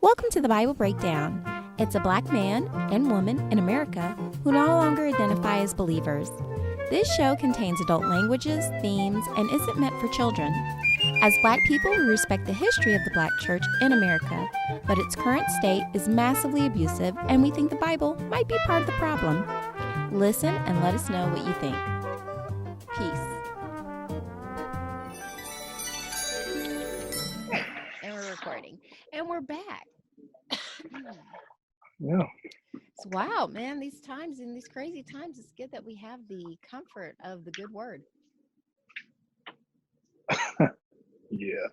Welcome to the Bible Breakdown. It's a black man and woman in America who no longer identify as believers. This show contains adult languages, themes, and isn't meant for children. As black people, we respect the history of the black church in America, but its current state is massively abusive, and we think the Bible might be part of the problem. Listen and let us know what you think. Peace. And we're recording. And we're back. Yeah. So, wow, man, these times, in these crazy times, it's good that we have the comfort of the good word. Yeah.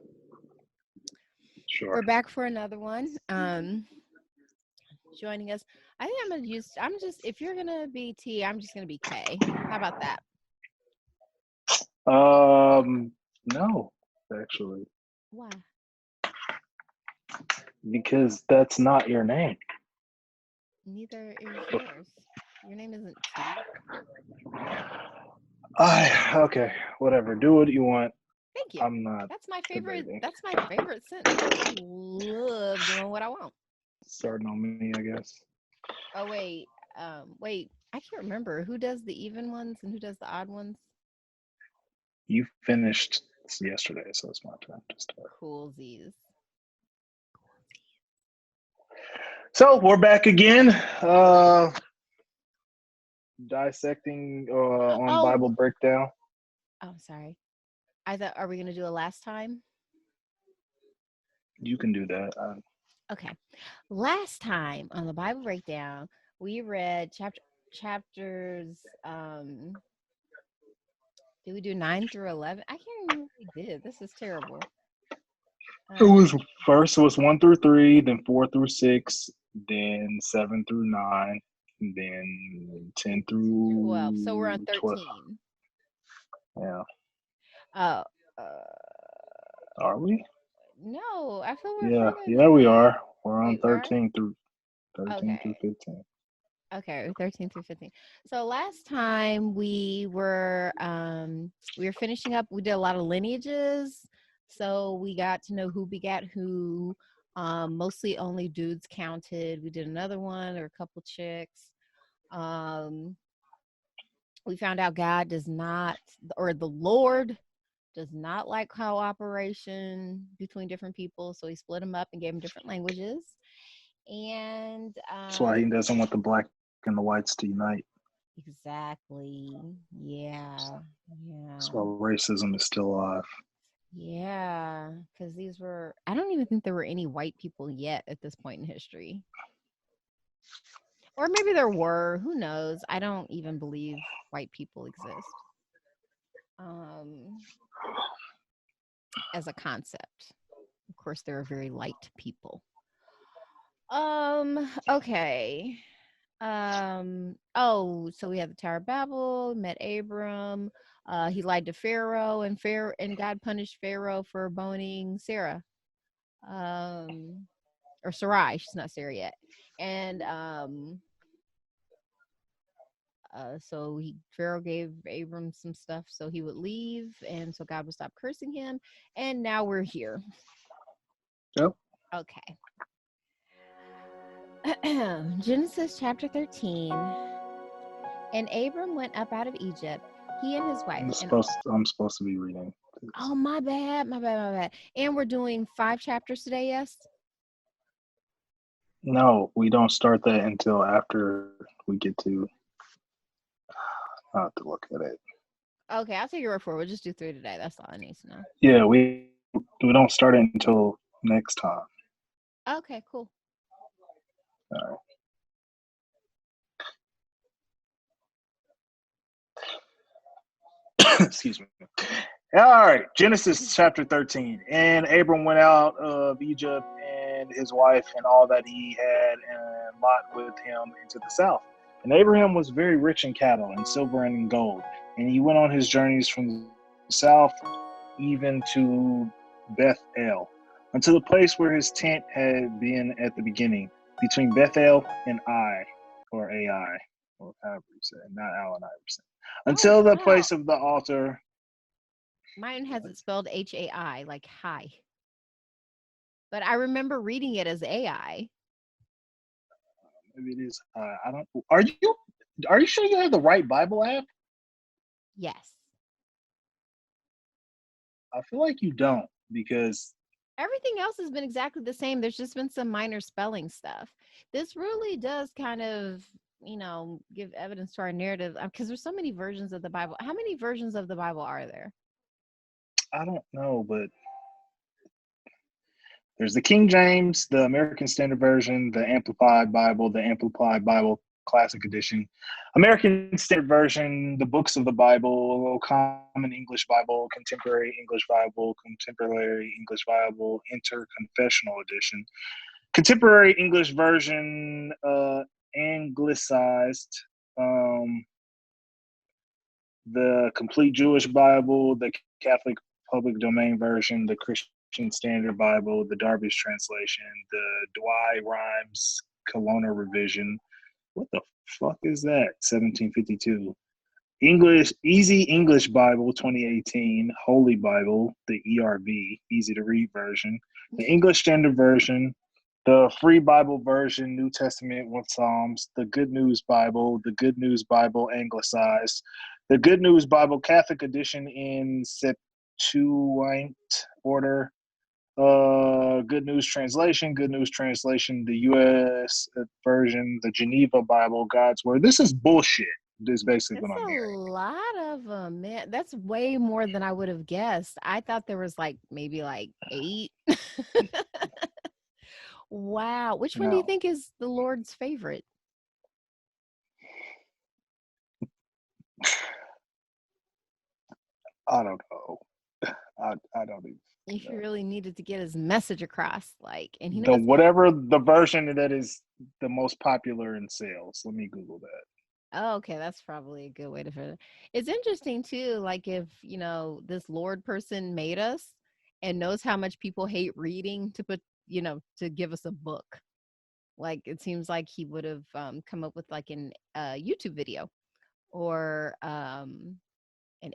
Sure. We're back for another one. Joining us, I think if you're going to be T, I'm just going to be K. How about that? No, actually. Why? Because that's not your name. Neither is yours. Your name isn't T. Okay, whatever. Do what you want. Thank you. I'm not. That's my favorite. debating. That's my favorite sentence. I love doing what I want. Starting on me, I guess. Oh wait, I can't remember who does the even ones and who does the odd ones. You finished yesterday, so it's my turn to start. Coolsies. So we're back again. Dissecting on Bible Breakdown. Oh, sorry. I thought, are we going to do a last time? You can do that. Okay. Last time on the Bible Breakdown, we read chapters. Did we do 9 through 11? I can't remember what we did. This is terrible. It was 1 through 3, then 4 through 6, then 7 through 9, and then 10 through 12. So we're on 13. 12. Yeah. Are we? No, I feel we're Yeah, we are. We're on 13 through 15. Okay, 13 through 15. So last time we were finishing up. We did a lot of lineages, so we got to know who begat who. Mostly only dudes counted. We did another one, or a couple chicks. We found out God does not, or the Lord does not like cooperation between different people, so he split them up and gave them different languages. And that's why he doesn't want the black and the whites to unite. Exactly. Yeah. That's why racism is still alive. Yeah, because I don't even think there were any white people yet at this point in history. Or maybe there were. Who knows? I don't even believe white people exist. As a concept. Of course, there are very light people. Okay. So we had the Tower of Babel, met Abram. He lied to Pharaoh, and God punished Pharaoh for boning Sarah. Or Sarai, she's not Sarah yet. And so Pharaoh gave Abram some stuff so he would leave, and so God would stop cursing him. And now we're here. Yep. Okay. Genesis chapter 13. And Abram went up out of Egypt, he and his wife. I'm supposed to be reading. Oh, my bad. And we're doing 5 chapters today, yes? No, we don't start that until after we get to. I'll have to look at it. Okay, I'll take your word for it. We'll just do 3 today. That's all I need to know. Yeah, we don't start it until next time. Okay, cool. All right. Excuse me. All right, Genesis chapter 13. And Abram went out of Egypt, and his wife and all that he had, and Lot with him into the south. And Abraham was very rich in cattle and silver and in gold. And he went on his journeys from the south even to Bethel, unto the place where his tent had been at the beginning, between Bethel and Ai, or Ai, or however you say it, not Al and Iverson, until the place of the altar. Mine has it spelled Hai, like high. But I remember reading it as AI. Maybe it is. I don't. Are you sure you have the right Bible app? Yes. I feel like you don't because Everything else has been exactly the same. There's just been some minor spelling stuff. This really does kind of, give evidence to our narrative because there's so many versions of the Bible. How many versions of the Bible are there? I don't know, but there's the King James, the American Standard Version, the Amplified Bible Classic Edition, American Standard Version, the Books of the Bible, Common English Bible, Contemporary English Bible, Contemporary English Bible, Interconfessional Edition, Contemporary English Version, Anglicized, um, the Complete Jewish Bible, the Catholic Public Domain Version, the Christian Standard Bible, the Darby's Translation, the Dwight Rhymes Kelowna Revision. What the fuck is that? 1752. Easy English Bible 2018, Holy Bible, the ERV, easy to read version, the English Standard Version, the Free Bible Version, New Testament with Psalms, the Good News Bible, the Good News Bible Anglicized, the Good News Bible Catholic Edition in Septuagint order, Good News Translation, the U.S. version, the Geneva Bible, God's Word. This is bullshit. This is basically That's what I'm a hearing. lot of them, man. That's way more than I would have guessed. I thought there was maybe 8. Wow. Which one do you No, think is the Lord's favorite? I don't know. I don't even If he know. really needed to get his message across, and he The knows. whatever the version that is the most popular in sales. Let me Google that. Oh, okay, that's probably a good way to put it. It's interesting too, if this Lord person made us and knows how much people hate reading to put, to give us a book. It seems like he would have come up with an YouTube video or an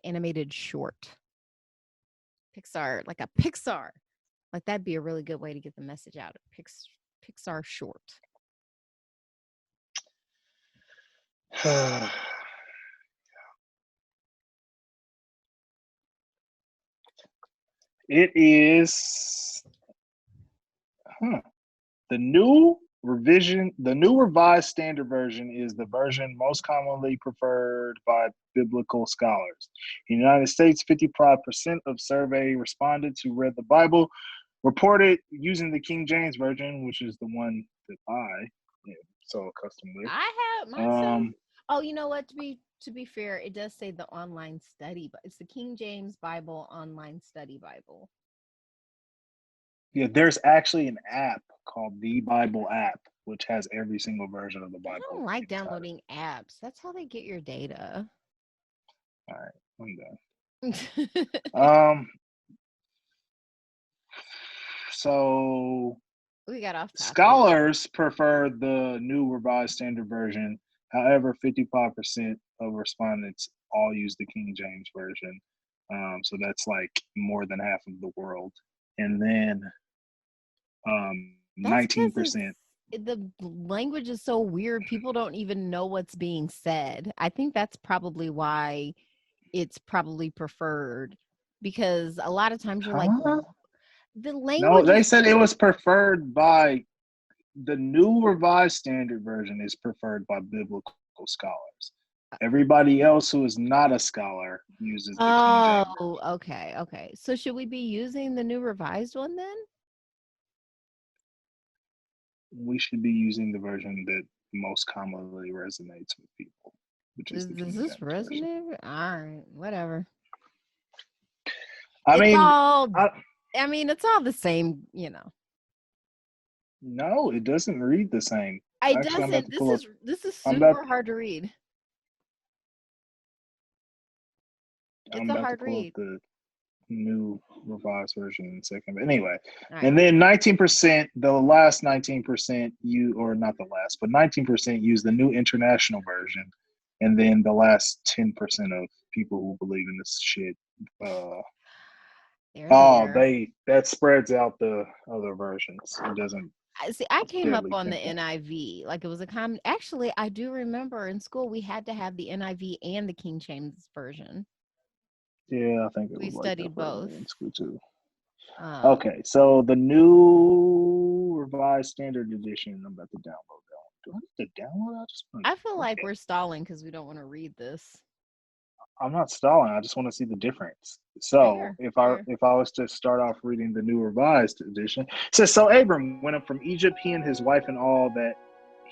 animated short. Pixar, like a Pixar. That'd be a really good way to get the message out. Pixar short. It is the new revised standard version is the version most commonly preferred by biblical scholars. In the United States, 55% of survey respondents who read the Bible reported using the King James Version, which is the one that I am so accustomed with. I have mine says. Oh, you know what? To be fair, it does say the online study, but it's the King James Bible online study Bible. Yeah, there's actually an app called the Bible app, which has every single version of the Bible. I don't like downloading apps. That's how they get your data. All right, I'm done. So We got off topic. Scholars prefer the new revised standard version. However, 55% of respondents all use the King James version. So that's more than half of the world. And then 19%. The language is so weird. People don't even know what's being said. I think that's probably why it's probably preferred, because a lot of times you're the language. No, they said it was preferred by the new revised standard version is preferred by biblical scholars. Everybody else who is not a scholar uses the King James. Oh, okay. So should we be using the new revised one then? We should be using the version that most commonly resonates with people, which is the King James resonate? Version. All right, whatever. I mean, it's all the same, No, it doesn't read the same. It doesn't. This is super hard to read. It's a hard read. The new revised version in a second. But anyway, and then 19%, the last 19%, or not the last, but 19% use the new international version. And then the last 10% of people who believe in this shit They're Oh, there. that spreads out the other versions. It doesn't See, I came up barely on the pinpoint. NIV. Like it was a common. Actually, I do remember in school we had to have the NIV and the King James version. Yeah, I think it We was like that studied for me both. in school too. Um, Okay, so the new revised standard edition. I'm about to download that one. Do I need to download? I just want I to feel look like at we're it. stalling because we don't want to read this. I'm not stalling. I just want to see the difference. So Fair, fair. if I was to start off reading the new revised edition, it says so Abram went up from Egypt, he and his wife and all that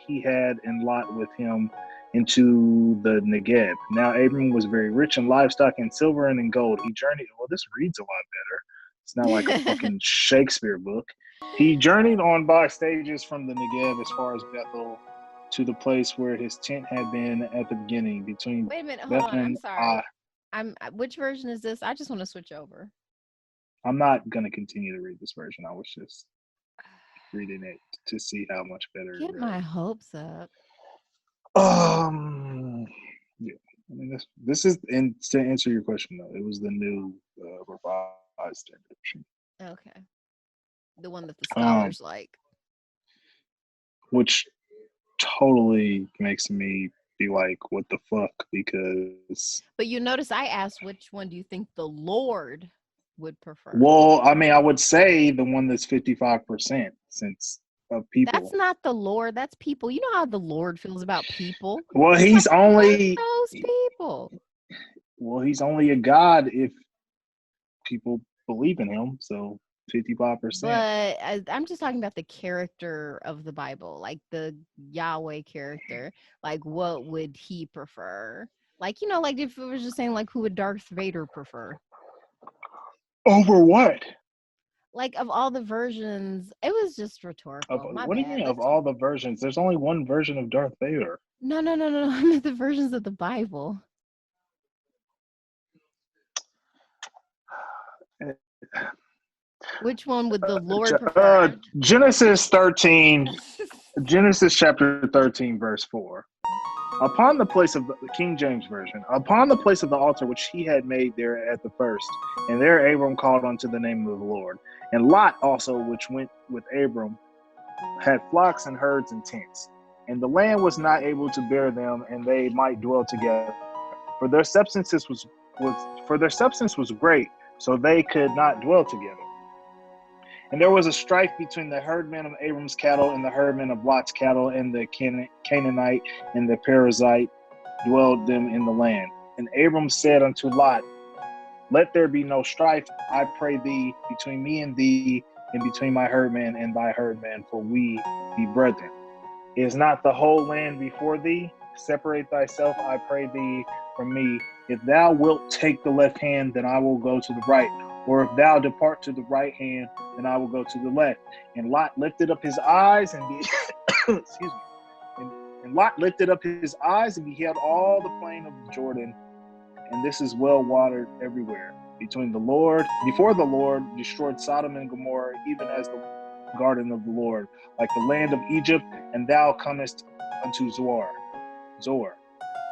he had, and Lot with him into the Negeb. Now Abram was very rich in livestock and silver and in gold. He journeyed. Well, this reads a lot better. It's not like a fucking Shakespeare book. He journeyed on by stages from the Negeb as far as Bethel to the place where his tent had been at the beginning between Wait a minute, hold on. Bethel I'm and sorry. Which version is this? I just want to switch over. I'm not going to continue to read this version. I was just reading it to see how much better it Get read. my hopes up. Yeah. I mean, this is, and to answer your question though, it was the new revised standard edition, Okay. The one that the um, scholars like. which totally makes me be like, what the fuck? Because, But you notice I asked which one do you think the Lord would prefer? well, I mean, I would say the one that's 55% since of That's people. not the Lord, that's people. You know how the Lord feels about people. Well, He's like, he's fuck only those people. he's only a god if people believe in him. So 55%. But I'm just talking about the character of the Bible, like the Yahweh character. Like, what would he prefer? Like, like if it was just saying, like, who would Darth Vader prefer? Over what? Like, of all the versions, it was just rhetorical. My What do you bad. mean of Let's all the versions? There's only one version of Darth Vader. no, no, no, no. I meant the versions of the Bible. Which one would the Lord prefer? Genesis 13, Genesis chapter 13, verse 4. Upon the place of the King James Version, upon the place of the altar which he had made there at the first, and there Abram called unto the name of the Lord. And Lot also, which went with Abram, had flocks and herds and tents. And the land was not able to bear them, and they might dwell together. For their substance was great, so they could not dwell together. And there was a strife between the herdmen of Abram's cattle and the herdmen of Lot's cattle, and the Canaanite and the Perizzite dwelled them in the land. And Abram said unto Lot, let there be no strife, I pray thee, between me and thee, and between my herdmen and thy herdmen, for we be brethren. Is not the whole land before thee? Separate thyself, I pray thee, from me. If thou wilt take the left hand, then I will go to the right. Or if thou depart to the right hand, then I will go to the left. And Lot lifted up his eyes and excuse me. And Lot lifted up his eyes and beheld all the plain of Jordan, and this is well watered everywhere. Before the Lord destroyed Sodom and Gomorrah, even as the garden of the Lord, like the land of Egypt, and thou comest unto Zoar.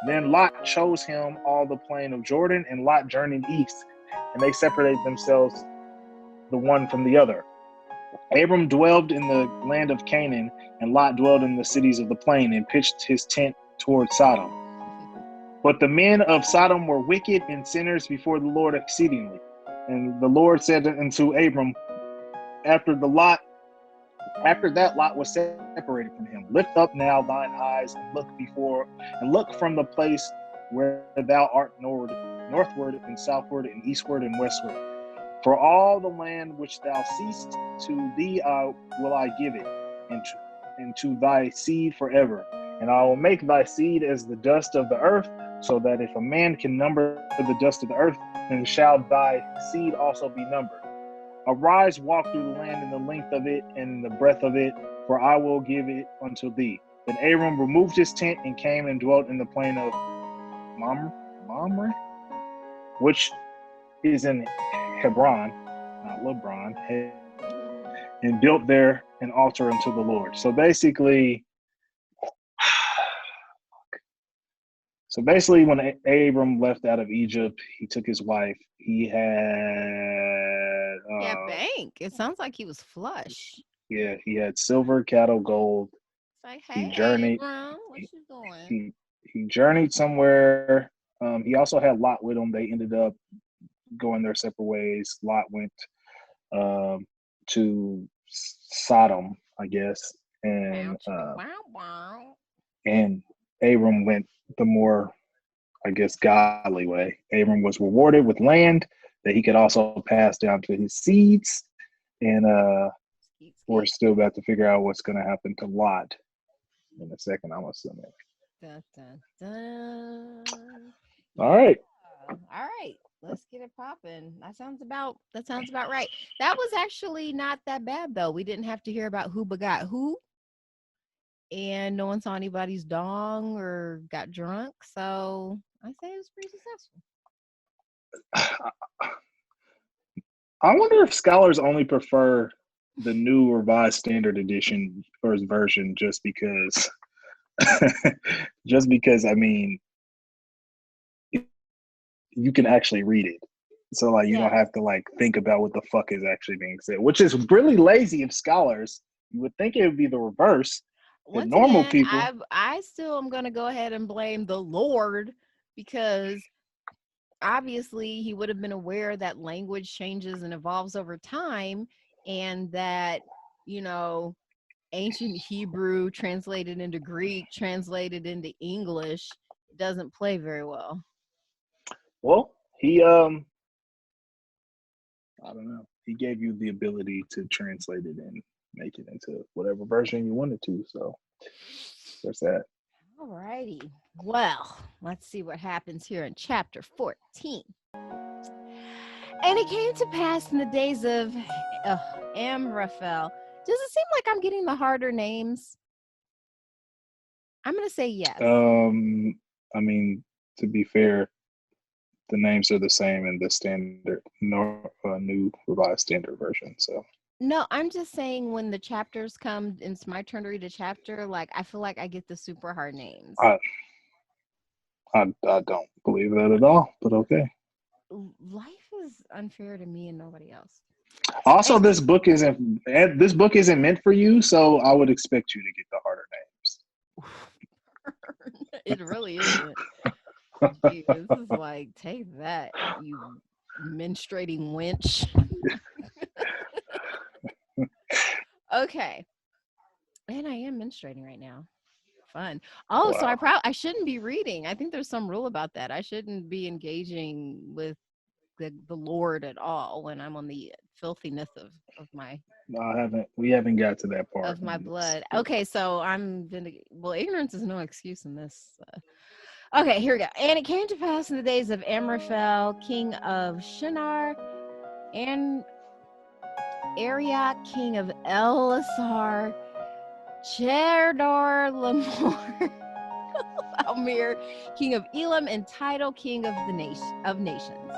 Then Lot chose him all the plain of Jordan, and Lot journeyed east, and they separated themselves the one from the other. Abram dwelled in the land of Canaan, and Lot dwelled in the cities of the plain, and pitched his tent toward Sodom. But the men of Sodom were wicked and sinners before the Lord exceedingly. And the Lord said unto Abram, after that Lot was separated from him, lift up now thine eyes and look from the place where thou art northward and southward and eastward and westward. For all the land which thou seest, to thee will I give it, and to thy seed forever. And I will make thy seed as the dust of the earth, so that if a man can number the dust of the earth, then shall thy seed also be numbered. Arise, walk through the land in the length of it and the breadth of it, for I will give it unto thee. Then Abram removed his tent and came and dwelt in the plain of Mamre, which is in Hebron, not LeBron, and built there an altar unto the Lord. So basically, when Abram left out of Egypt, he took his wife. He had Yeah, bank. It sounds like he was flush. Yeah, he had silver, cattle, gold. It's like, He hey, journeyed. Abram, what you doing? He journeyed somewhere. He also had Lot with him. They ended up going their separate ways. Lot went to Sodom, I guess, Bow, chicka, wow, wow. and Abram went the more, I guess, godly way. Abram was rewarded with land that he could also pass down to his seeds, and Skeet, we're skeet. still about to figure out what's going to happen to Lot in a second, I'm assuming. Dun, dun, dun. All Yeah. right. All right. Let's get it popping. That sounds about right. That was actually not that bad though. We didn't have to hear about who begot who, and no one saw anybody's dong or got drunk. So I say it was pretty successful. I wonder if scholars only prefer the new revised standard edition or his version just because I mean you can actually read it. So like you don't Yeah. have to like think about what the fuck is actually being said, which is really lazy of scholars. You would think it would be the reverse. Once Normal again, people. I still am gonna go ahead and blame the Lord, because obviously he would have been aware that language changes and evolves over time, and that, you know, ancient Hebrew translated into Greek, translated into English, doesn't play very well. Well, he I don't know. He gave you the ability to translate it and make it into whatever version you wanted to. So there's that. All righty. Well, let's see what happens here in chapter 14. And it came to pass in the days of Amraphel. Does it seem like I'm getting the harder names? I'm going to say yes. I mean, to be fair, the names are the same in the standard, new revised standard version. So No, I'm just saying when the chapters come, and it's my turn to read a chapter, like I feel like I get the super hard names. I don't believe that at all, but okay. Life is unfair to me and nobody else. Also, this book isn't meant for you, so I would expect you to get the harder names. It really isn't. Jeez, this is like, take that, you menstruating wench. Okay. And I am menstruating right now. Fun. Oh, Wow. so I shouldn't be reading. I think there's some rule about that. I shouldn't be engaging with the Lord at all when I'm on the filthiness of my No, we haven't got to that part of my blood. Okay, so well, ignorance is no excuse in this. Okay, here we go. And it came to pass in the days of Amraphel, king of Shinar, and Arioch, king of Elasar, Cherdor Lamor, Almir, king of Elam, and Tidal, king of the nations.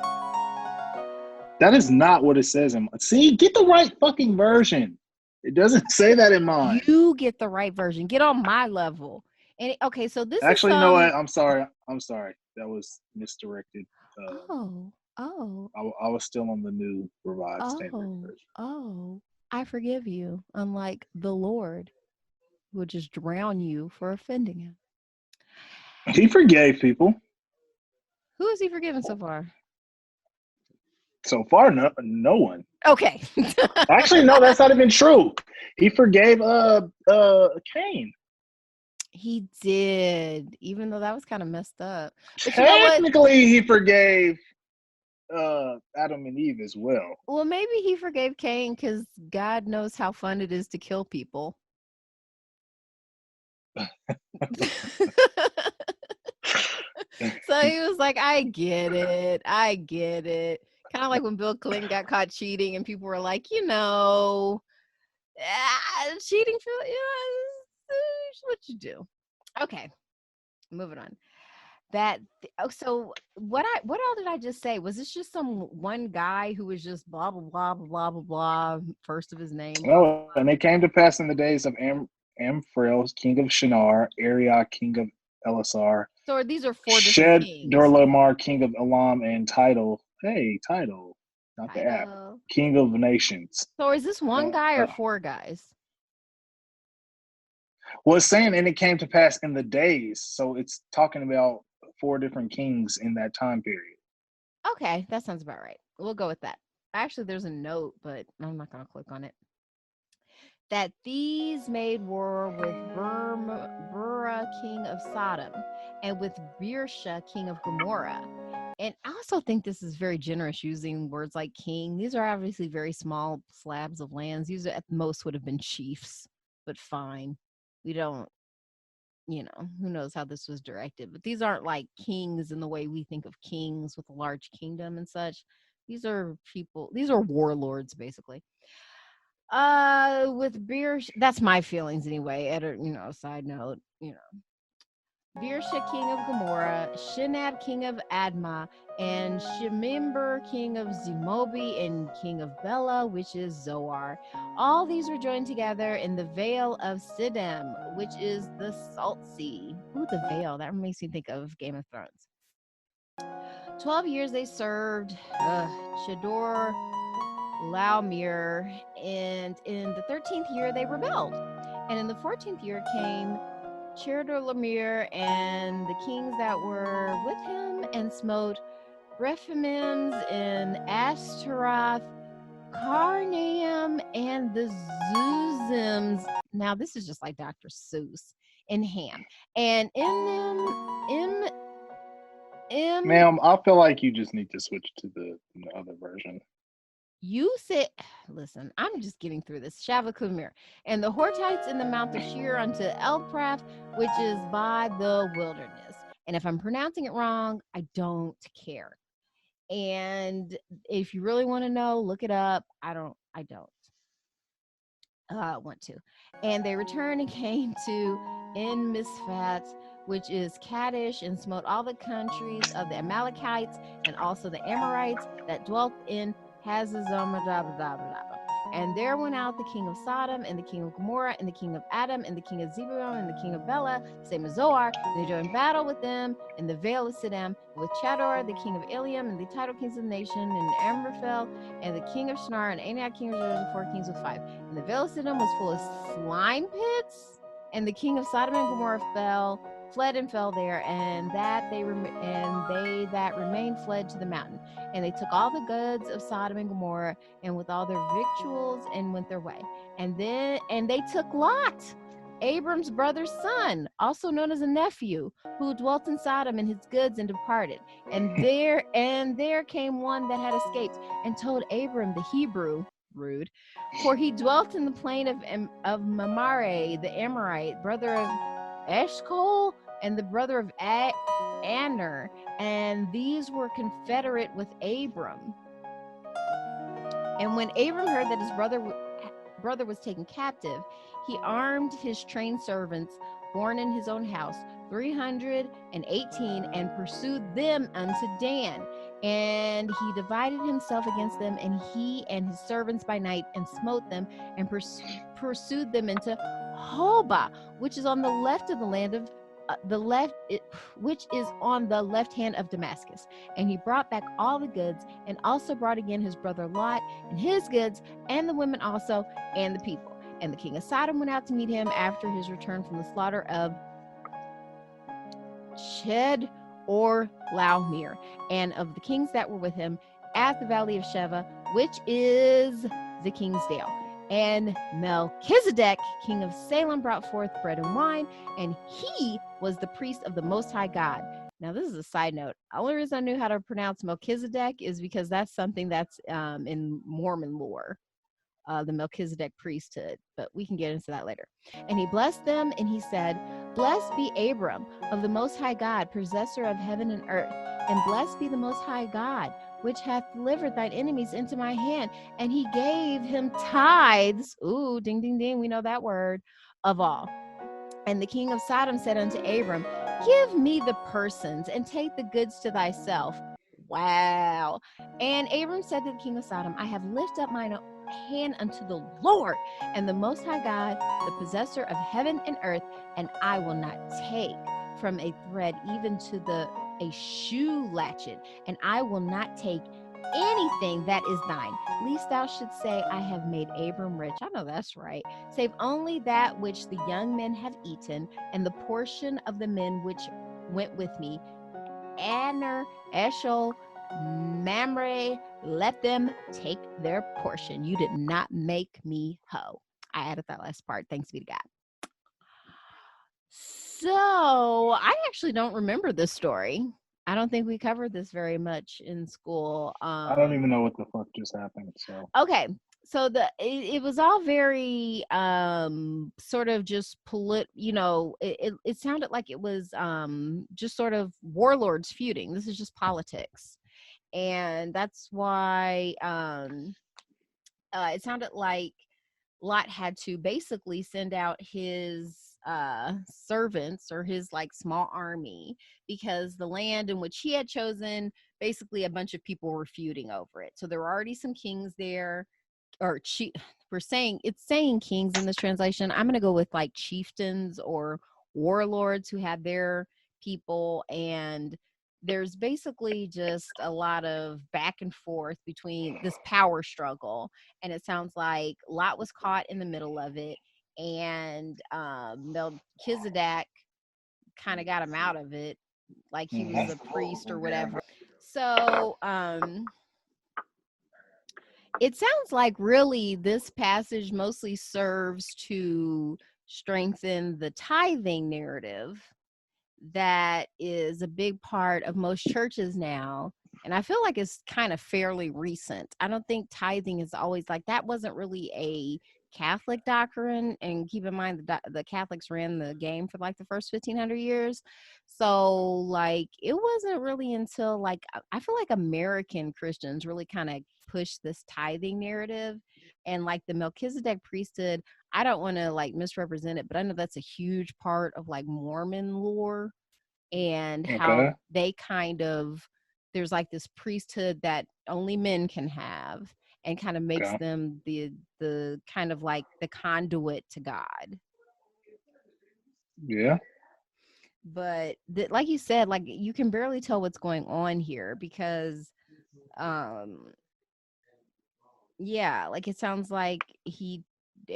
That is not what it says in mine. See, get the right fucking version. It doesn't say that in mine. You get the right version. Get on my level. And okay, so this Actually, is no, I'm sorry. That was misdirected. Oh. I was still on the new revised standard version. Oh. I forgive you, unlike the Lord, who will just drown you for offending him. He forgave people. Who has he forgiven so far? So far, no one. Okay. Actually, no, that's not even true. He forgave Cain. He did, even though that was kind of messed up. But technically, he forgave Adam and Eve as well. Well, maybe he forgave Cain because God knows how fun it is to kill people. So he was like, I get it. Kind of like when Bill Clinton got caught cheating and people were like, cheating for, what you do. Okay, moving on. So what all did I just say? Was this just some one guy who was just blah blah blah blah blah blah first of his name? No, and it came to pass in the days of Amphrael, king of Shinar, Arioch, king of Elasar. So these are four different kings. Dorlamar, king of Elam, and Tidal. Hey, Tidal. not the app. Title. King of Nations. So is this one guy or four guys? Well, it's saying, and it came to pass in the days. So it's talking about 4 different kings in that time period. Okay, that sounds about right. We'll go with that. Actually, there's a note, but I'm not going to click on it. That these made war with Bera, king of Sodom, and with Birsha, king of Gomorrah. And I also think this is very generous using words like king. These are obviously very small slabs of lands. These at most would have been chiefs, but fine. We don't, who knows how this was directed. But these aren't like kings in the way we think of kings with a large kingdom and such. These are people, these are warlords, basically. With beer, that's my feelings anyway. Side note, Birsha, king of Gomorrah, Shinab, king of Admah, and Shemimber, king of Zemobi, and king of Bela, which is Zoar. All these were joined together in the Vale of Siddim, which is the Salt Sea. Ooh, the Vale. That makes me think of Game of Thrones. 12 years they served Chedor Laomir, and in the 13th year they rebelled. And in the 14th year came Chedorlaomer and the kings that were with him, and smote Rephaims in Ashtaroth, Karnaim, and the Zuzims. Now this is just like Dr. Seuss in Ham. And in them, Ma'am, I feel like you just need to switch to the other version. You said, listen, I'm just getting through this. Shavakumir. And the Hortites in the Mount of Sheer unto Elprath, which is by the wilderness. And if I'm pronouncing it wrong, I don't care. And if you really want to know, look it up. I don't want to. And they returned and came to En Misfat, which is Kadesh, and smote all the countries of the Amalekites and also the Amorites that dwelt in Hazazon. And there went out the king of Sodom, and the king of Gomorrah, and the king of Adam, and the king of Zebulun, and the king of Bela, same as Zoar. And they joined battle with them in the Vale of Siddim, with Chador, the king of Eliam, and the title kings of the nation, and Amraphel, and the king of Shinar, and Anac, king of Joseph, 4 kings with 5. And the Vale of Siddim was full of slime pits, and the king of Sodom and Gomorrah fled and fell there, and they that remained fled to the mountain. And they took all the goods of Sodom and Gomorrah, and with all their victuals, and went their way. And they took Lot, Abram's brother's son, also known as a nephew, who dwelt in Sodom, and his goods, and departed. And there came one that had escaped, and told Abram the Hebrew, rude, for he dwelt in the plain of Mamre, the Amorite, brother of Eshcol, and the brother of Aner, and these were confederate with Abram. And when Abram heard that his brother was taken captive, he armed his trained servants born in his own house, 318, and pursued them unto Dan. And he divided himself against them, and he and his servants by night, and smote them, and pursued them into Hobah, which is on the left of the land of which is on the left hand of Damascus. And he brought back all the goods, and also brought again his brother Lot and his goods, and the women also, and the people. And the king of Sodom went out to meet him after his return from the slaughter of Chedorlaomer, and of the kings that were with him at the valley of Sheva, which is the king's dale. And Melchizedek, king of Salem, brought forth bread and wine, and he was the priest of the Most High God. Now, this is a side note. The only reason I knew how to pronounce Melchizedek is because that's something that's in Mormon lore, the Melchizedek priesthood, but we can get into that later. And he blessed them, and he said, "Blessed be Abram of the Most High God, possessor of heaven and earth, and blessed be the Most High God, which hath delivered thine enemies into my hand." And he gave him tithes, ooh, ding, ding, ding, we know that word, of all. And the king of Sodom said unto Abram, "Give me the persons, and take the goods to thyself." Wow. And Abram said to the king of Sodom, "I have lifted up mine hand unto the Lord, and the Most High God, the possessor of heaven and earth, and I will not take from a thread even to a shoe latchet, and I will not take anything that is thine. Least thou shouldst say, I have made Abram rich. I know that's right. Save only that which the young men have eaten, and the portion of the men which went with me. Aner, Eshel, Mamre, let them take their portion. You did not make me hoe. I added that last part. Thanks be to God. So I actually don't remember this story. I don't think we covered this very much in school. I don't even know what the fuck just happened. So okay, so it was all very sort of just it sounded like it was just sort of warlords feuding. This is just politics, and that's why it sounded like Lot had to basically send out his servants or his like small army, because the land in which he had chosen, basically a bunch of people were feuding over it. So there were already some kings there, or it's saying kings in this translation. I'm going to go with like chieftains or warlords who had their people, and there's basically just a lot of back and forth between this power struggle. And it sounds like Lot was caught in the middle of it, and Melchizedek kind of got him out of it, like he was a priest or whatever. So it sounds like really this passage mostly serves to strengthen the tithing narrative that is a big part of most churches now. And I feel like it's kind of fairly recent. I don't think tithing is always like that. Wasn't really a Catholic doctrine. And keep in mind, the Catholics ran the game for like the first 1,500 years. So like it wasn't really until like I feel like American Christians really kind of pushed this tithing narrative. And like the Melchizedek priesthood, I don't want to like misrepresent it, but I know that's a huge part of like Mormon lore, and how they kind of, there's like this priesthood that only men can have, and kind of makes them the kind of like the conduit to God. Yeah. But like you said, like you can barely tell what's going on here, because yeah, like it sounds like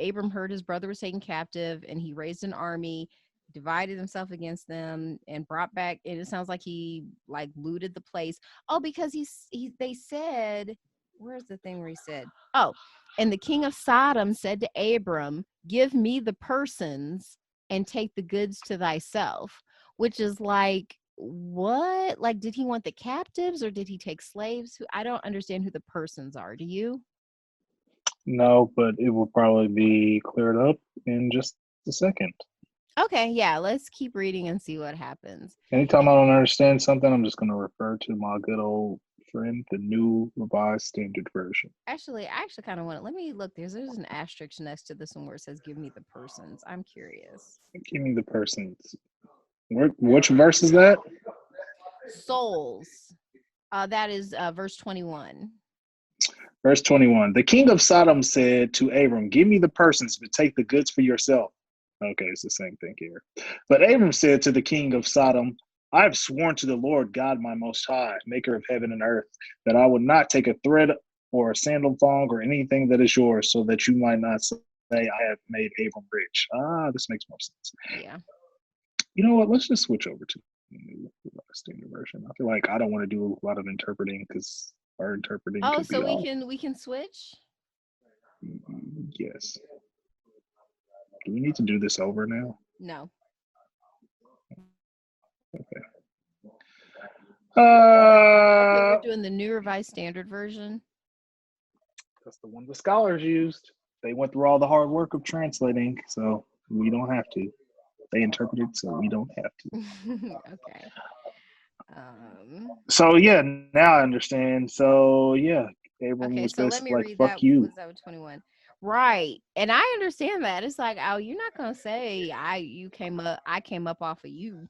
Abram heard his brother was taken captive, and he raised an army, divided himself against them, and brought back. And it sounds like he like looted the place. Oh, because they said, where's the thing where he said, oh, and the king of Sodom said to Abram, give me the persons and take the goods to thyself, which is like, what? Like, did he want the captives or did he take slaves? I don't understand who the persons are. Do you? No, but it will probably be cleared up in just a second. Okay, yeah, let's keep reading and see what happens. Anytime I don't understand something, I'm just going to refer to my good old friend, the New Revised Standard Version. Actually, I kind of want to, let me look. There's an asterisk next to this one where it says, give me the persons. I'm curious. Give me the persons. Which verse is that? Souls. That is verse 21. Verse 21. The king of Sodom said to Abram, give me the persons, but take the goods for yourself. Okay, it's the same thing here. But Abram said to the king of Sodom, I have sworn to the Lord God, my most high, maker of heaven and earth, that I would not take a thread or a sandal thong or anything that is yours, so that you might not say I have made Abram rich. This makes more sense. Yeah. You know what? Let's just switch over to the New Standard Version. I feel like I don't want to do a lot of interpreting because our interpreting. Oh, so we can switch? Yes. Do we need to do this over now? No. Okay. We're doing the New Revised Standard Version. That's the one the scholars used. They went through all the hard work of translating, so we don't have to. They interpreted, so we don't have to. Okay. So yeah, now I understand. So yeah, Abram was so basically like, "Fuck that. you." Was that 21? Right, and I understand that. It's like, oh, you're not gonna say I came up off of you.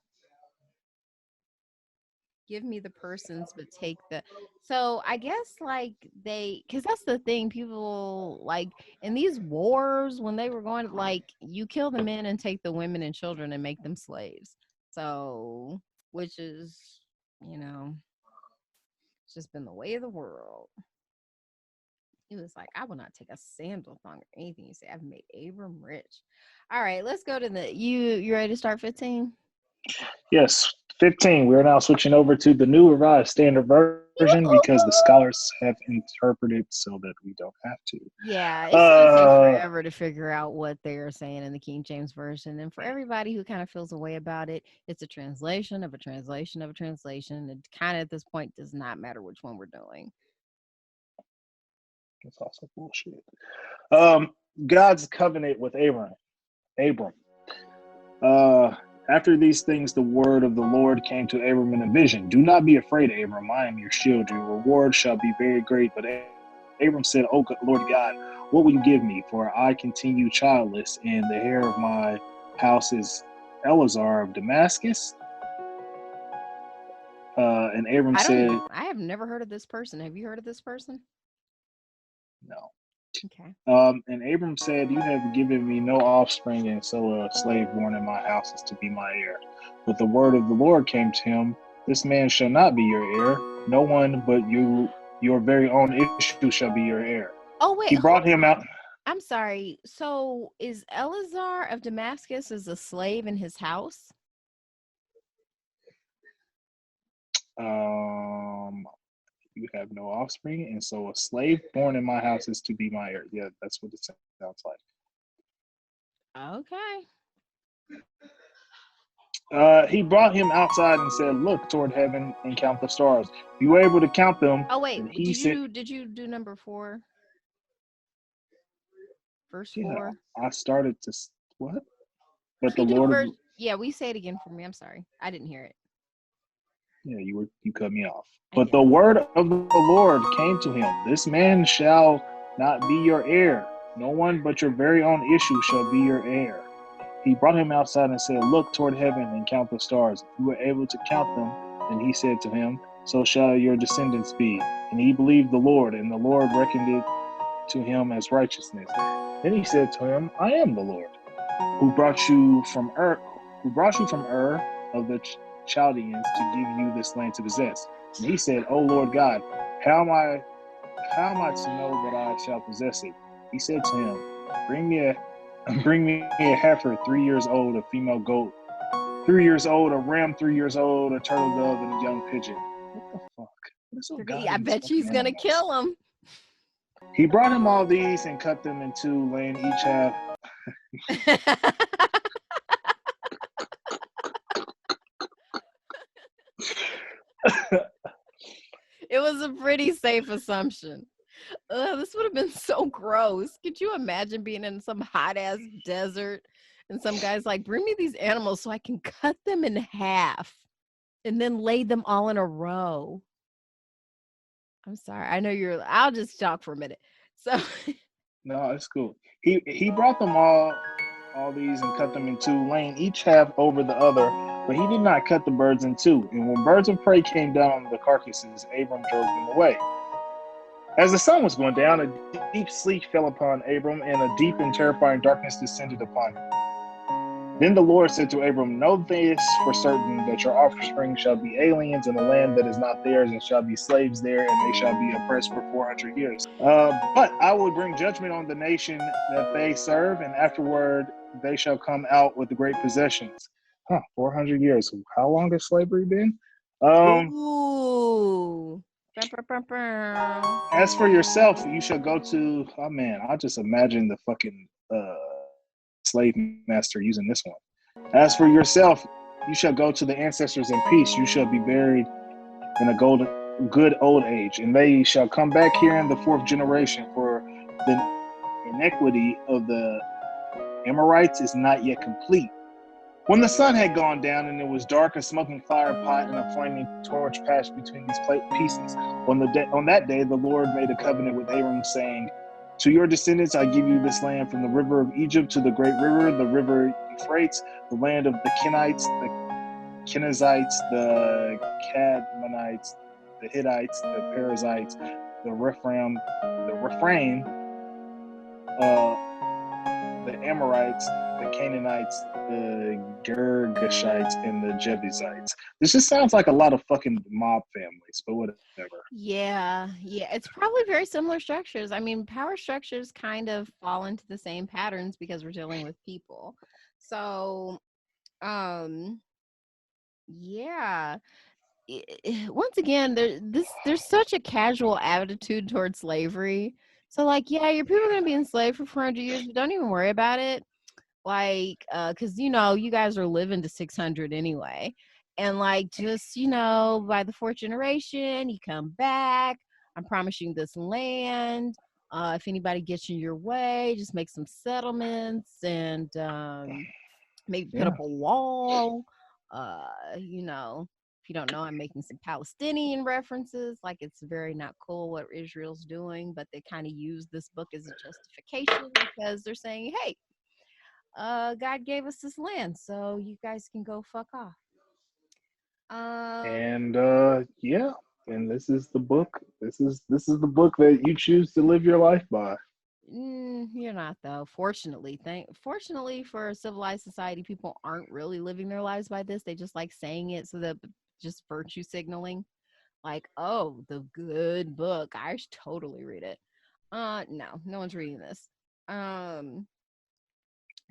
Give me the persons, but take the. So I guess like because that's the thing, people like in these wars when they were going, like you kill the men and take the women and children and make them slaves. So which is, It's just been the way of the world. He was like, I will not take a sandal thong or anything you say. I've made Abram rich. All right, let's go to the you ready to start 15? Yes, 15. We're now switching over to the New Revised Standard Version because the scholars have interpreted so that we don't have to. Yeah, it's going to take forever to figure out what they're saying in the King James Version. And for everybody who kind of feels a way about it, it's a translation of a translation of a translation. It kind of at this point does not matter which one we're doing. That's also bullshit. God's covenant with Abram. After these things, the word of the Lord came to Abram in a vision. Do not be afraid, Abram. I am your shield. Your reward shall be very great. But Abram said, "O Lord God, what will you give me? For I continue childless, and the heir of my house is Eleazar of Damascus." And Abram said, I have never heard of this person. Have you heard of this person? No. Okay. And Abram said, "You have given me no offspring, and so a slave born in my house is to be my heir." But the word of the Lord came to him, "This man shall not be your heir. No one but you, your very own issue, shall be your heir." Oh, wait. He brought him out. I'm sorry. So is Eleazar of Damascus as a slave in his house? You have no offspring, and so a slave born in my house is to be my heir. Yeah, that's what it sounds Okay. He brought him outside and said, "Look toward heaven and count the stars. If you were able to count them." Oh, wait. Did you do number 4? Verse Yeah, 4? I started to what? But the You Lord. Yeah, we say it again for me. I'm sorry. I didn't hear it. Yeah, you cut me off. But the word of the Lord came to him. "This man shall not be your heir. No one but your very own issue shall be your heir." He brought him outside and said, "Look toward heaven and count the stars. If you were able to count them." And he said to him, "So shall your descendants be." And he believed the Lord, and the Lord reckoned it to him as righteousness. Then he said to him, "I am the Lord, who brought you from Ur of the Chaldeans to give you this land to possess." And he said, "O Lord God, how am I to know that I shall possess it?" He said to him, Bring me a heifer 3 years old, a female goat 3 years old, a ram 3 years old, a turtle dove, and a young pigeon. What the fuck? I bet she's going to kill him. He brought him all these and cut them in two, laying each half. It was a pretty safe assumption. This would have been so gross. Could you imagine being in some hot ass desert and some guy's like, "Bring me these animals so I can cut them in half and then lay them all in a row." I'm sorry. I know I'll just talk for a minute. So No, it's cool. He brought them all these and cut them in two, laying each half over the other, but he did not cut the birds in two. And when birds of prey came down on the carcasses, Abram drove them away. As the sun was going down, a deep sleep fell upon Abram, and a deep and terrifying darkness descended upon him. Then the Lord said to Abram, "Know this for certain, that your offspring shall be aliens in a land that is not theirs, and shall be slaves there, and they shall be oppressed for 400 years. But I will bring judgment on the nation that they serve, and afterward they shall come out with great possessions." 400 years. How long has slavery been? Ooh. As for yourself, you shall go to. Oh man, I just imagine the fucking slave master using this one. "As for yourself, you shall go to the ancestors in peace. You shall be buried in a good old age, and they shall come back here in the 4th generation. For the iniquity of the Amorites is not yet complete." When the sun had gone down and it was dark, a smoking fire pot and a flaming torch passed between these pieces. On that day, the Lord made a covenant with Abram, saying, "To your descendants I give you this land, from the river of Egypt to the great river, the river Euphrates, the land of the Kenites, the Kenizzites, the Cadmonites, the Hittites, the Perizzites, the Rephaim, the Amorites, the Canaanites, the Girgashites, and the Jebusites. This just sounds like a lot of fucking mob families, but whatever. Yeah, it's probably very similar structures. I mean, power structures kind of fall into the same patterns because we're dealing with people. So, yeah. Once again, there's such a casual attitude towards slavery. So, like, yeah, your people are gonna be enslaved for 400 years, but don't even worry about it. Like, because you guys are living to 600 anyway, and like, just by the fourth generation, you come back. I'm promising this land. If anybody gets in your way, just make some settlements and maybe put up a wall. If you don't know, I'm making some Palestinian references. Like, it's very not cool what Israel's doing, but they kind of use this book as a justification because they're saying, hey, God gave us this land, so you guys can go fuck off. And and this is the book. This is the book that you choose to live your life by. You're not, though. Fortunately for a civilized society, people aren't really living their lives by this. They just like saying it so that just virtue signaling, like, oh, the good book. I should totally read it. No one's reading this.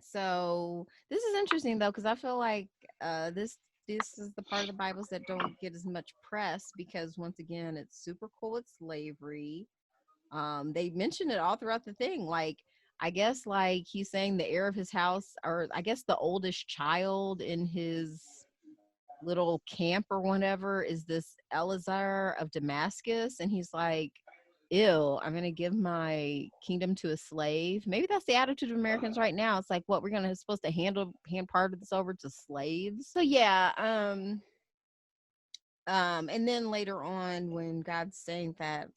So this is interesting though, because I feel like this is the part of the Bibles that don't get as much press because once again, it's super cool with slavery. They mention it all throughout the thing. Like, I guess like he's saying the heir of his house, or I guess the oldest child in his little camp or whatever is this Eleazar of Damascus, and he's like, ew, I'm gonna give my kingdom to a slave. Maybe that's the attitude of Americans right now. It's like, what, we're gonna supposed to hand part of this over to slaves? So yeah, and then later on when God's saying that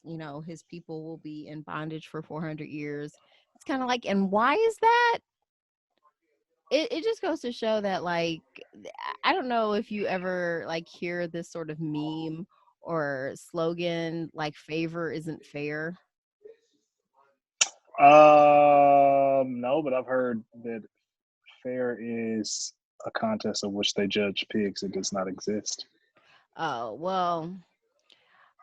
his people will be in bondage for 400 years, it's kind of like, and why is that? It just goes to show that, like, I don't know if you ever like hear this sort of meme or slogan like favor isn't fair. No, but I've heard that fair is a contest of which they judge pigs. It does not exist. Oh, well,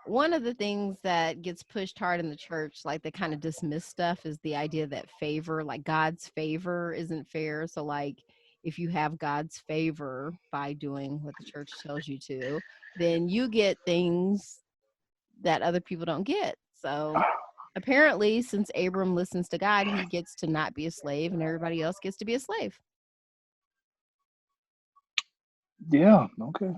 one of the things that gets pushed hard in the church, like they kind of dismiss stuff, is the idea that favor, like God's favor, isn't fair. So, like, if you have God's favor by doing what the church tells you to, then you get things that other people don't get. So, apparently, since Abram listens to God, he gets to not be a slave, and everybody else gets to be a slave. Yeah, okay.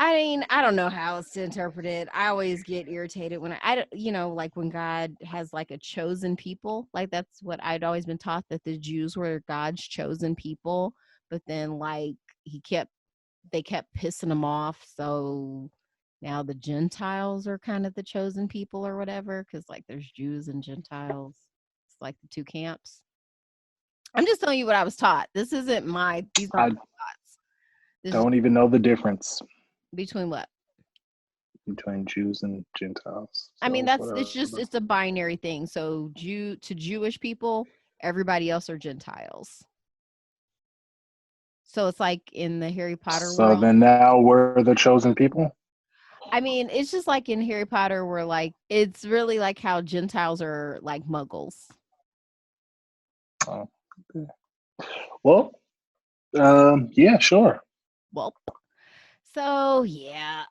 I mean, I don't know how else to interpret it. I always get irritated when I like when God has like a chosen people. Like, that's what I'd always been taught, that the Jews were God's chosen people. But then like they kept pissing him off. So now the Gentiles are kind of the chosen people or whatever. Cause like there's Jews and Gentiles. It's like the two camps. I'm just telling you what I was taught. These aren't my thoughts. Don't even know the difference Between what? between Jews and Gentiles. So I mean, it's a binary thing. So to Jewish people, everybody else are Gentiles. So it's like in the Harry Potter world. So then now we're the chosen people? I mean, it's just like in Harry Potter where like it's really like how Gentiles are like Muggles. Oh, okay. Well, yeah, sure. Well, so yeah.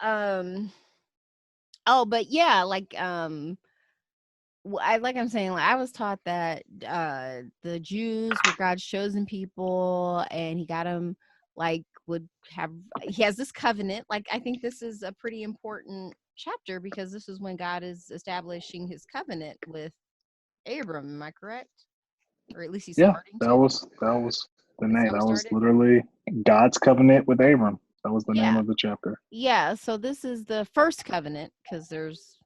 Oh, but yeah, like I'm saying, like I was taught that the Jews were God's chosen people, and he got them like he has this covenant. Like, I think this is a pretty important chapter because this is when God is establishing his covenant with Abram. Am I correct? Or at least he's starting to. That was the name. That was literally God's covenant with Abram. That was the name of the chapter. Yeah, so this is the first covenant because there's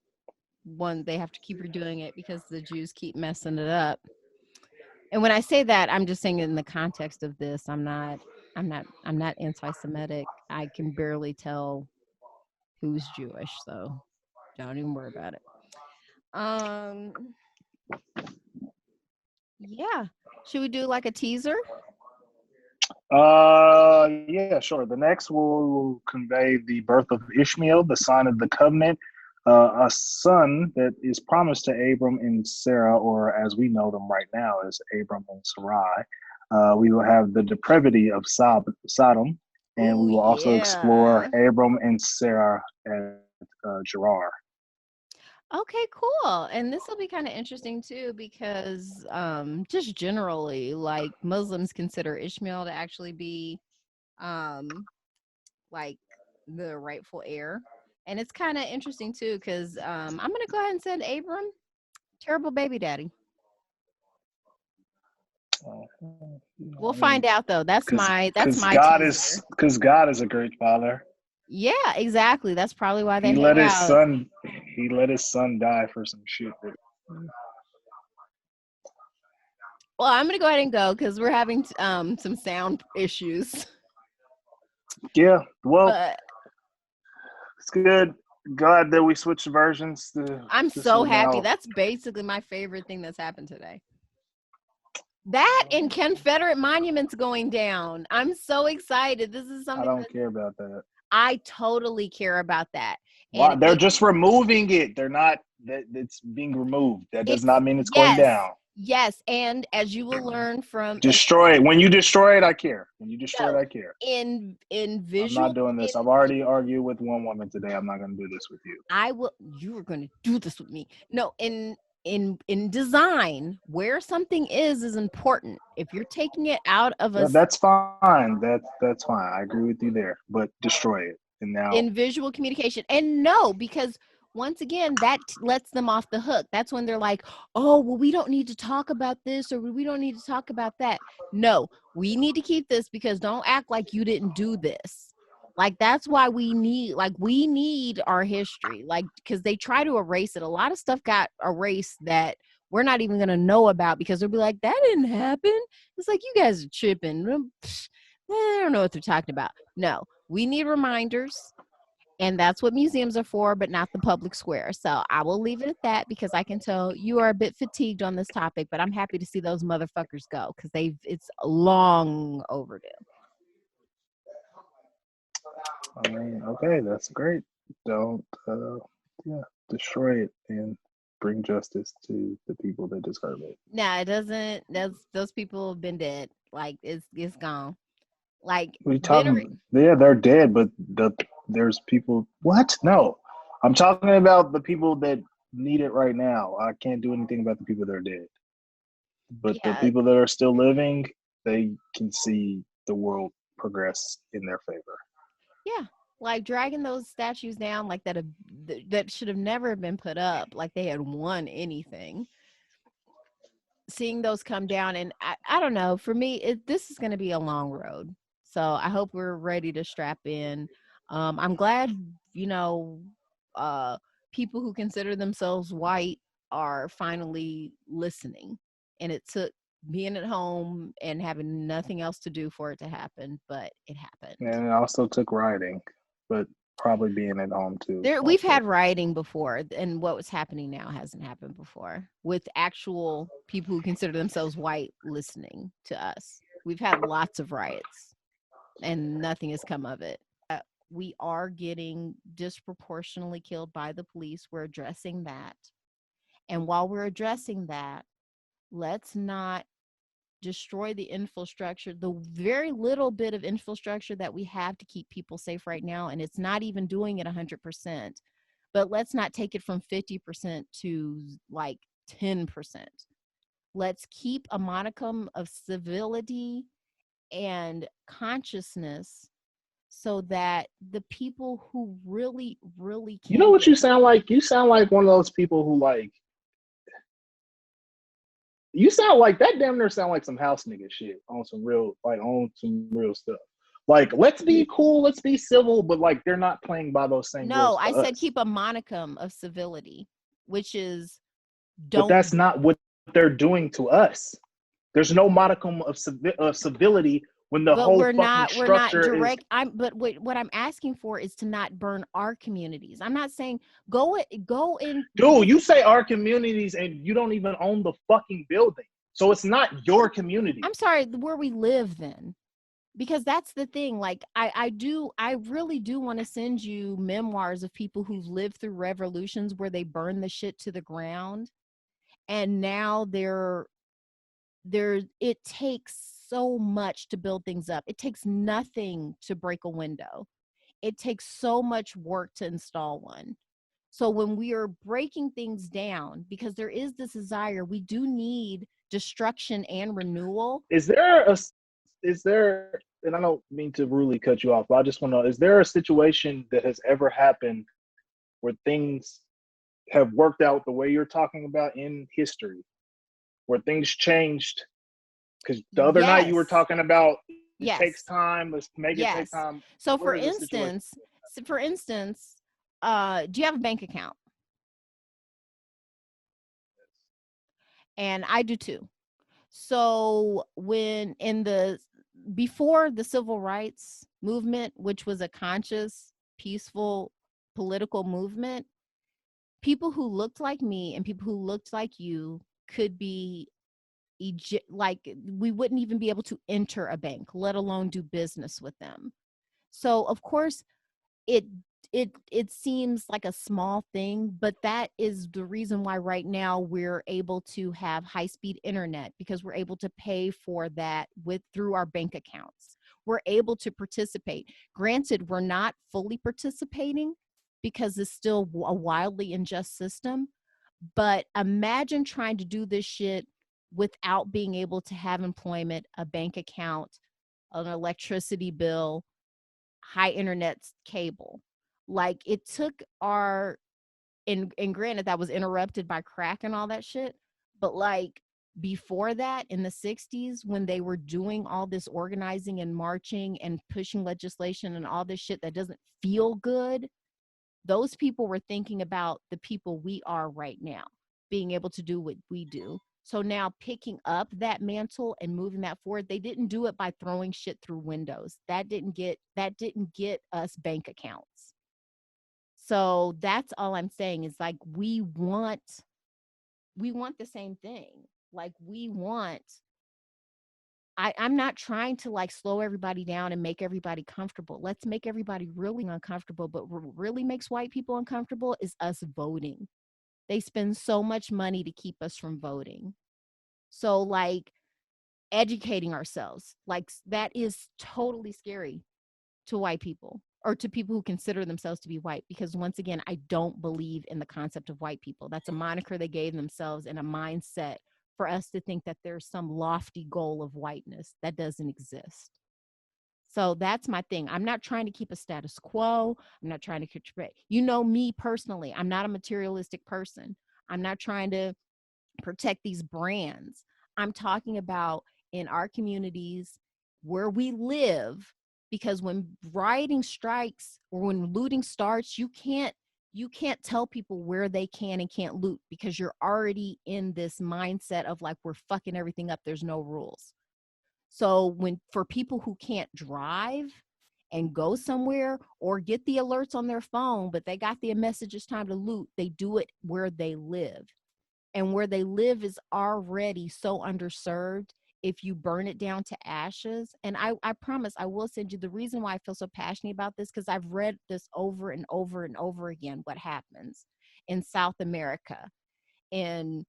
one, they have to keep redoing it because the Jews keep messing it up. And when I say that, I'm just saying in the context of this, I'm not anti-Semitic. I can barely tell who's Jewish, so don't even worry about it. Yeah. Should we do like a teaser? Yeah, sure. The next will convey the birth of Ishmael, the sign of the covenant, a son that is promised to Abram and Sarah, or as we know them right now as Abram and Sarai. We will have the depravity of Sodom, and Oh we will also explore yeah. Abram and Sarah at Gerar. Okay, cool. And this will be kind of interesting too because just generally like Muslims consider Ishmael to actually be um like the rightful heir. And it's kind of interesting too cuz I'm going to go ahead and send Abram terrible baby daddy. We'll I mean, find out though. That's because my teaser. God is a great father. Yeah, exactly. That's probably why they He hang let his out. son die for some shit. Well, I'm going to go ahead and go cuz we're having some sound issues. Yeah, well, But it's good. Glad that we switched versions. I'm This so will happy. now. That's basically my favorite thing that's happened today. That and Confederate monuments going down. I'm so excited. This is I something don't that care about that. I totally care about that. And Why? They're just removing it. They're not. That it's being removed. That does it's not mean it's going yes. down. Yes, and as you will learn from Destroy it. When you destroy it, I care. When you destroy it, no, I care. in I'm not visual doing this. I've already argued with one woman today. I'm not going to do this with you. you were going to do this with me. No, in design, where something is important. If you're taking it out of Yeah, a that's fine. That's fine. I agree with you there. But destroy it. And now, in visual communication. And no, because once again, that lets them off the hook. That's when they're like, oh, well, we don't need to talk about this or we don't need to talk about that. No, we need to keep this because don't act like you didn't do this. Like that's why we need our history. Like because they try to erase it. A lot of stuff got erased that we're not even gonna know about because they'll be like, that didn't happen. It's like you guys are tripping. I don't know what they're talking about. No, we need reminders. And that's what museums are for, but not the public square. So I will leave it at that because I can tell you are a bit fatigued on this topic, but I'm happy to see those motherfuckers go because it's long overdue. I mean, okay, that's great. Don't, yeah, destroy it and bring justice to the people that deserve it. Nah, it doesn't. Those people have been dead. Like it's gone. Like We veteran. talking? Yeah, they're dead, but there's people. What? No, I'm talking about the people that need it right now. I can't do anything about the people that are dead, but the Yeah, people that are still living, they can see the world progress in their favor. yeah. Like dragging those statues down like that should have never been put up. Like they had won anything. Seeing those come down and I don't know for me this is going to be a long road, so I hope we're ready to strap in. I'm glad you know uh people who consider themselves white are finally listening, and it took being at home and having nothing else to do for it to happen, but it happened. And it also took writing, but probably being at home too. We've Also, had rioting before, and what was happening now hasn't happened before with actual people who consider themselves white listening to us. We've had lots of riots, and nothing has come of it. We are getting disproportionately killed by the police. We're addressing that. And while we're addressing that, let's not destroy the infrastructure, the very little bit of infrastructure that we have to keep people safe right now. And it's not even doing it 100%. But let's not take it from 50% to like 10%. Let's keep a modicum of civility and consciousness so that the people who really, really you know can what you get sound like? You sound like one of those people who like. You sound like that. Damn near sound like some house nigga shit on some real, stuff. Like, let's be cool, let's be civil, but like they're not playing by those same no, rules to I said us. keep a modicum of civility, which is But don't. that's not what they're doing to us. There's no modicum of civility when the But whole fucking we're not structure is. direct. But what I'm asking for is to not burn our communities. I'm not saying go in Dude, because you say our communities and you don't even own the fucking building. So it's not your community. I'm sorry, where we live then. Because that's the thing. Like I really do want to send you memoirs of people who've lived through revolutions where they burn the shit to the ground. And now it takes so much to build things up. It takes nothing to break a window. It takes so much work to install one. So when we are breaking things down, because there is this desire, we do need destruction and renewal. Is there, and I don't mean to rudely cut you off, but I just want to know, is there a situation that has ever happened where things have worked out the way you're talking about in history, where things changed? Because the other night you were talking about it takes time, let's make it take time. So for instance, do you have a bank account? And I do too. So when before the civil rights movement, which was a conscious, peaceful political movement, people who looked like me and people who looked like you could be like, we wouldn't even be able to enter a bank, let alone do business with them. So of course it seems like a small thing, but that is the reason why right now we're able to have high-speed internet, because we're able to pay for that through our bank accounts. We're able to participate. Granted, we're not fully participating because it's still a wildly unjust system, but imagine trying to do this shit without being able to have employment, a bank account, an electricity bill, high internet cable. Like, it took and granted that was interrupted by crack and all that shit, but like before that, in the 60s, when they were doing all this organizing and marching and pushing legislation and all this shit that doesn't feel good, those people were thinking about the people we are right now, being able to do what we do. So now picking up that mantle and moving that forward, they didn't do it by throwing shit through windows. That didn't get us bank accounts. So that's all I'm saying is, like, we want the same thing. Like, I'm not trying to like slow everybody down and make everybody comfortable. Let's make everybody really uncomfortable. But what really makes white people uncomfortable is us voting. They spend so much money to keep us from voting. So like educating ourselves, like that is totally scary to white people, or to people who consider themselves to be white, because once again, I don't believe in the concept of white people. That's a moniker they gave themselves and a mindset for us to think that there's some lofty goal of whiteness that doesn't exist. So that's my thing. I'm not trying to keep a status quo. I'm not trying to control. You know me personally. I'm not a materialistic person. I'm not trying to protect these brands. I'm talking about in our communities where we live, because when rioting strikes or when looting starts, you can't tell people where they can and can't loot, because you're already in this mindset of like, we're fucking everything up. There's no rules. So for people who can't drive and go somewhere or get the alerts on their phone, but they got the message it's time to loot, they do it where they live. And where they live is already so underserved. If you burn it down to ashes, and I promise I will send you the reason why I feel so passionate about this, because I've read this over and over and over again, what happens in South America, in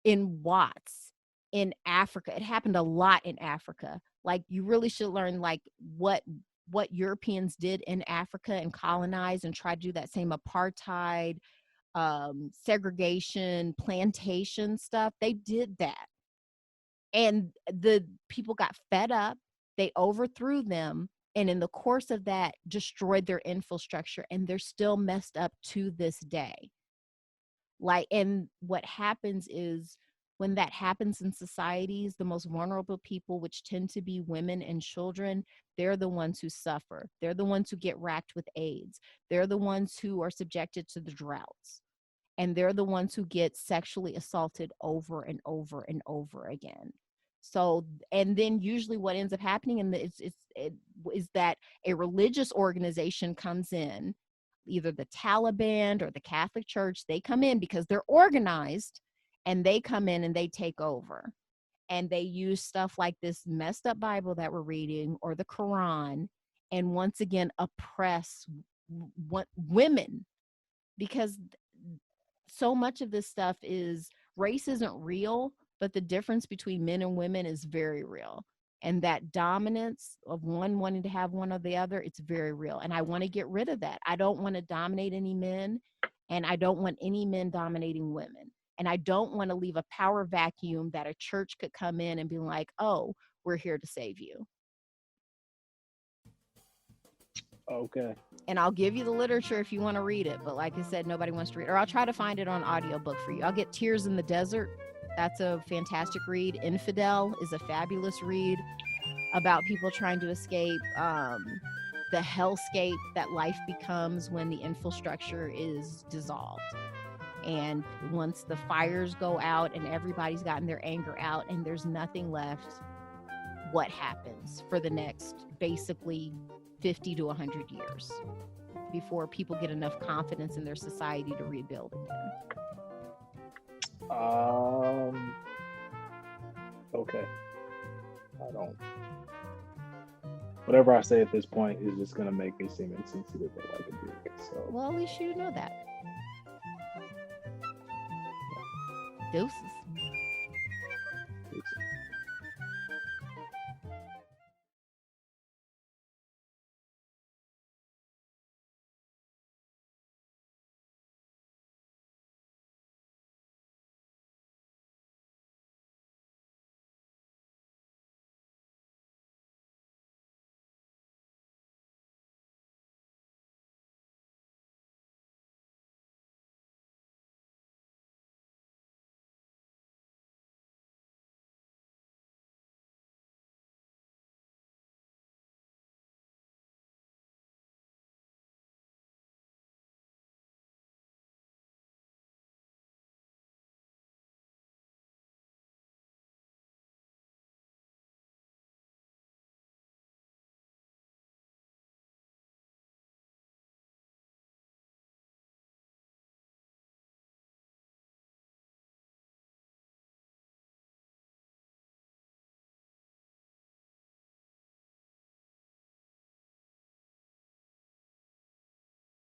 Watts, in Africa. It happened a lot in Africa. Like, you really should learn like what Europeans did in Africa and colonize and try to do that same apartheid, segregation, plantation stuff. They did that. And the people got fed up. They overthrew them. And in the course of that, destroyed their infrastructure. And they're still messed up to this day. Like, and what happens is, when that happens in societies, the most vulnerable people, which tend to be women and children, they're the ones who suffer. They're the ones who get racked with AIDS. They're the ones who are subjected to the droughts. And they're the ones who get sexually assaulted over and over and over again. So, and then usually what ends up happening is that a religious organization comes in, either the Taliban or the Catholic Church. They come in because they're organized, and they come in and they take over. and they use stuff like this messed up Bible that we're reading or the Quran, and once again oppress women, because so much of this stuff is, race isn't real, but the difference between men and women is very real. And that dominance of one wanting to have one or the other, it's very real. And I want to get rid of that. I don't want to dominate any men, and I don't want any men dominating women. And I don't want to leave a power vacuum that a church could come in and be like, oh, we're here to save you. Okay. And I'll give you the literature if you want to read it. But like I said, nobody wants to read it. Or I'll try to find it on audiobook for you. I'll get Tears in the Desert. That's a fantastic read. Infidel is a fabulous read about people trying to escape the hellscape that life becomes when the infrastructure is dissolved. And once the fires go out and everybody's gotten their anger out and there's nothing left, what happens for the next basically 50 to 100 years before people get enough confidence in their society to rebuild again? Okay. I don't. Whatever I say at this point is just gonna make me seem insensitive or like a dick. So. Well, at least you know that. Deuces.